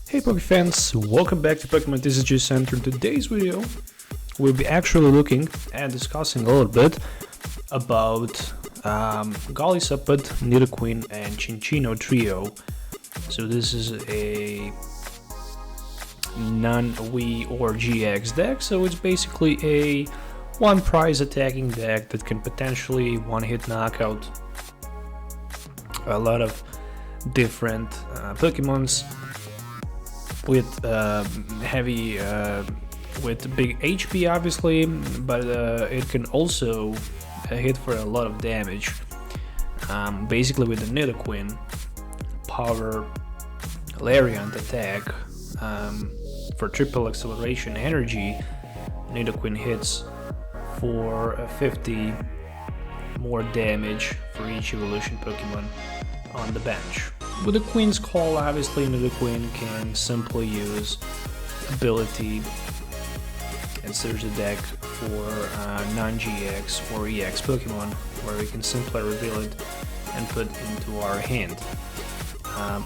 Hey Poke fans, welcome back to Pokemon TCG Center. In today's video, we'll be actually looking and discussing a little bit about Golisopod, Nidoqueen, and Cincinno trio. So this is a non-V or GX deck, so it's basically a one-prize attacking deck that can potentially one-hit knockout a lot of different Pokemons with with big HP, obviously, but it can also hit for a lot of damage. Basically, with the Nidoqueen, power Lariat attack for triple acceleration energy, Nidoqueen hits for 50 more damage for each evolution Pokemon on the bench. With the Queen's Call, obviously Nidoqueen can simply use ability and search the deck for non-GX or EX Pokemon, where we can simply reveal it and put into our hand.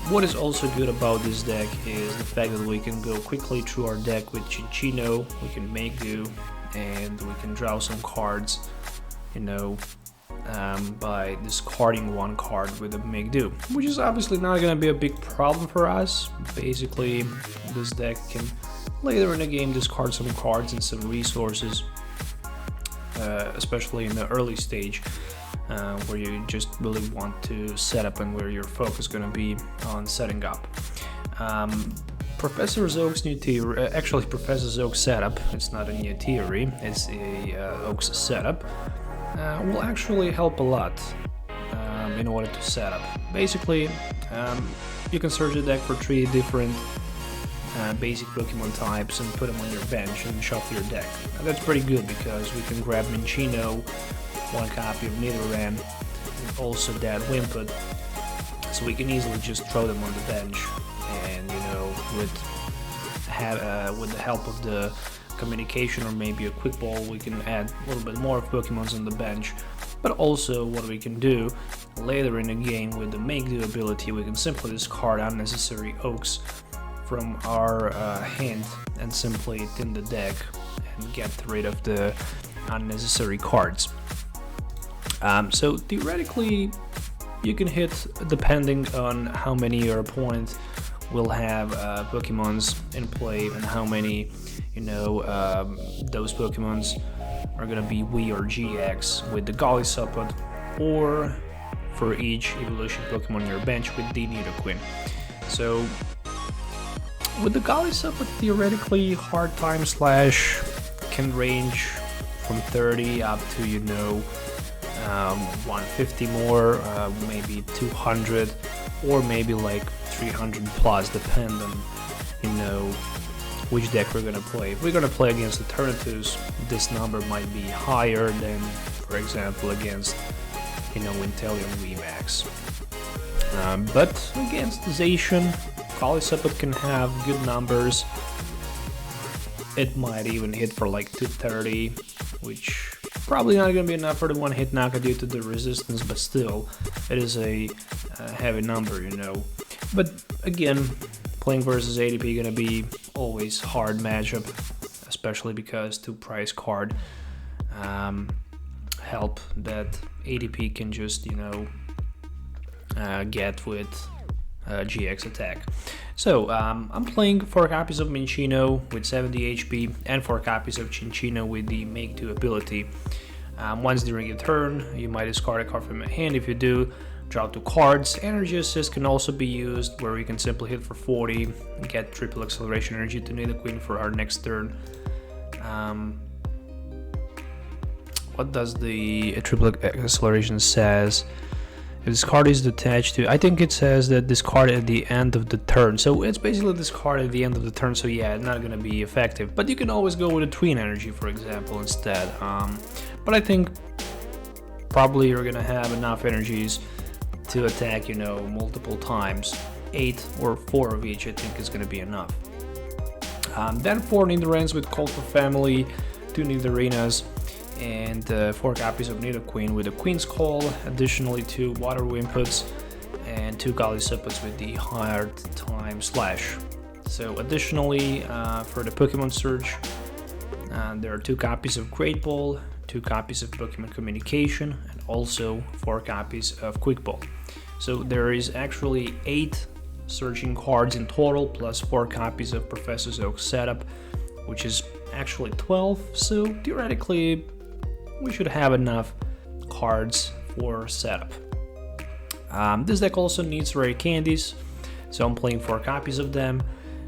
What is also good about this deck is the fact that we can go quickly through our deck with Cincinno, we can make do, and we can draw some cards, by discarding one card with a make do, which is obviously not going to be a big problem for us. Basically, this deck can later in the game discard some cards and some resources, especially in the early stage, where you just really want to set up and where your focus is going to be on setting up. Professor Zoak's new theory, actually Professor Zoak's setup, it's not a new theory, it's a Oak's setup, will actually help a lot in order to set up. Basically, you can search the deck for 3 different basic Pokemon types and put them on your bench and shuffle your deck. And that's pretty good because we can grab Cincinno, one copy of Nidoran, and also that Wimpod, so we can easily just throw them on the bench, and with the help of the communication or maybe a quick ball, we can add a little bit more of Pokemons on the bench. But also what we can do later in the game with the make do ability, we can simply discard unnecessary Oaks from our hand and simply thin the deck and get rid of the unnecessary cards. So theoretically you can hit, depending on how many your opponent will have Pokemons in play and how many those Pokemons are gonna be V or GX with the Golisopod, or for each evolution Pokemon on your bench with the Nidoqueen. So with the Golisopod, theoretically hard time slash can range from 30 up to 150 more, maybe 200, or maybe like 300 plus, depend on which deck we're gonna play. If we're gonna play against alternatives, this number might be higher than, for example, against Inteleon VMAX. But against Zacian, Golisopod can have good numbers. It might even hit for like 230, which probably not gonna be enough for the one-hit knockout due to the resistance, but still, it is a heavy number, But again, playing versus ADP gonna be always hard matchup, especially because 2 prize card help that ADP can just get with GX attack. So I'm playing 4 copies of Cincinno with 70 HP and 4 copies of Cincinno with the make do ability. Once during your turn, you might discard a card from your hand. If you do, draw 2 cards. Energy Assist can also be used, where we can simply hit for 40 and get triple acceleration energy to Nidoqueen for our next turn. What does the triple acceleration says? If this card is attached to, I think it says that discard at the end of the turn. So it's basically discard at the end of the turn. So yeah, it's not gonna be effective. But you can always go with a Tween Energy, for example, instead. But I think probably you're gonna have enough energies to attack, multiple times. 8 or 4 of each, I think, is going to be enough. Then 4 Nidorans with Call for Family, 2 Nidorenas, and 4 copies of Nidoqueen with the Queen's Call, additionally 2 Water Wimpods, and 2 Golisopods with the Hard Time Slash. So additionally, for the Pokemon Search, there are 2 copies of Great Ball, 2 copies of Pokemon Communication, and also 4 copies of Quick Ball. So there is actually 8 searching cards in total, plus 4 copies of Professor Oak's setup, which is actually 12. So theoretically, we should have enough cards for setup. This deck also needs rare candies, so I'm playing 4 copies of them.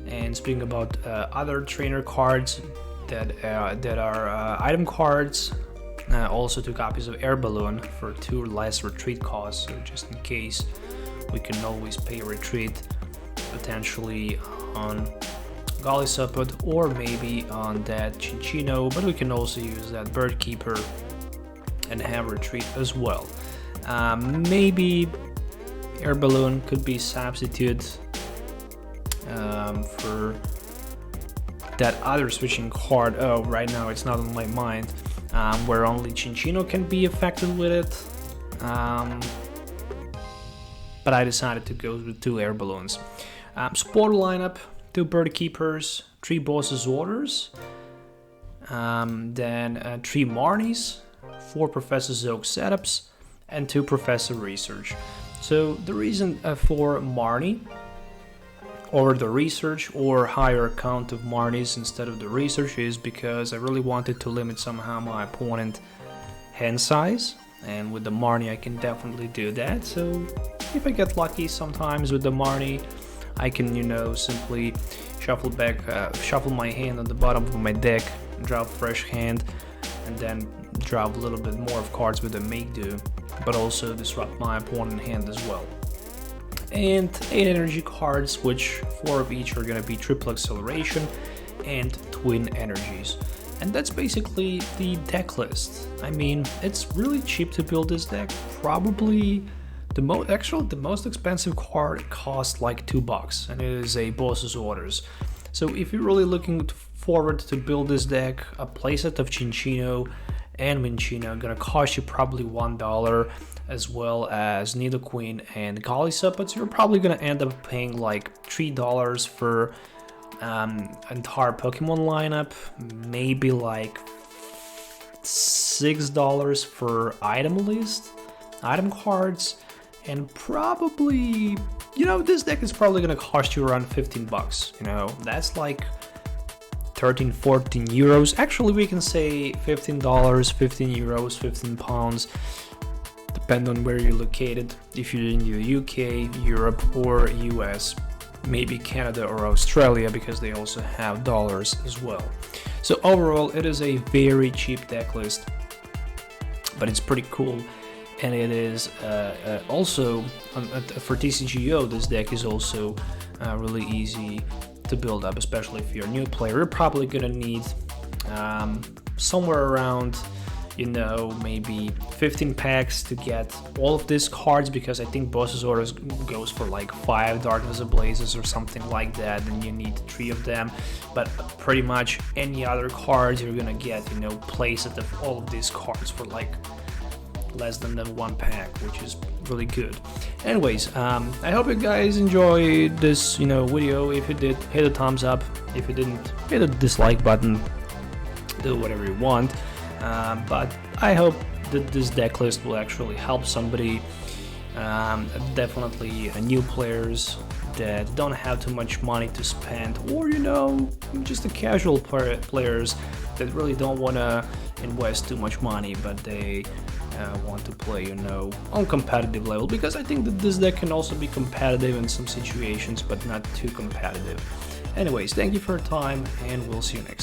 And speaking about other trainer cards that are item cards, also 2 copies of Air Balloon for 2 less retreat costs, so just in case we can always pay retreat potentially on Golisopod or maybe on that Cincinno, but we can also use that Bird Keeper and have retreat as well. Maybe Air Balloon could be substitute for that other switching card. Oh, right now it's not on my mind, where only Cincinno can be affected with it. But I decided to go with 2 Air Balloons. Support lineup: 2 Bird Keepers, 3 Boss's Orders, then 3 Marnies, 4 Professor Oak setups, and 2 Professor Research. So the reason for Marnie, or the Research, or higher count of Marnies instead of the Research, is because I really wanted to limit somehow my opponent hand size, and with the Marnie I can definitely do that. So if I get lucky sometimes with the Marnie, I can, simply shuffle my hand on the bottom of my deck, drop fresh hand, and then drop a little bit more of cards with the Make Do, but also disrupt my opponent hand as well. And 8 energy cards, which 4 of each are going to be triple acceleration and twin energies. And that's basically the deck list. I mean, it's really cheap to build this deck. Probably the most expensive card costs like $2, and it is a Boss's Orders. So if you're really looking forward to build this deck, a playset of Cincinno and Minccino gonna cost you probably $1, as well as Nidoqueen and Golisopod. So you're probably gonna end up paying like $3 for entire Pokemon lineup, maybe like $6 for item cards, and probably, this deck is probably gonna cost you around $15. That's like 13-14 euros. Actually, we can say $15, 15 euros, 15 pounds, depending on where you're located. If you're in the UK, Europe, or US, maybe Canada or Australia, because they also have dollars as well. So overall, it is a very cheap deck list, but it's pretty cool. And it is also, for TCGO, this deck is also really easy to build up, especially if you're a new player. You're probably gonna need somewhere around, maybe 15 packs to get all of these cards, because I think Boss's Orders goes for like 5 Darkness Ablazes or something like that, and you need 3 of them. But pretty much any other cards you're gonna get, playset of all of these cards for like less than 1 pack, which is really good. Anyways, I hope you guys enjoyed this video. If you did, hit a thumbs up. If you didn't, hit a dislike button. Do whatever you want, but I hope that this deck list will actually help somebody, definitely new players that don't have too much money to spend, or just the casual players that really don't want to invest too much money, but they want to play on competitive level, because I think that this deck can also be competitive in some situations, but not too competitive. Anyways, thank you for your time, and we'll see you next time.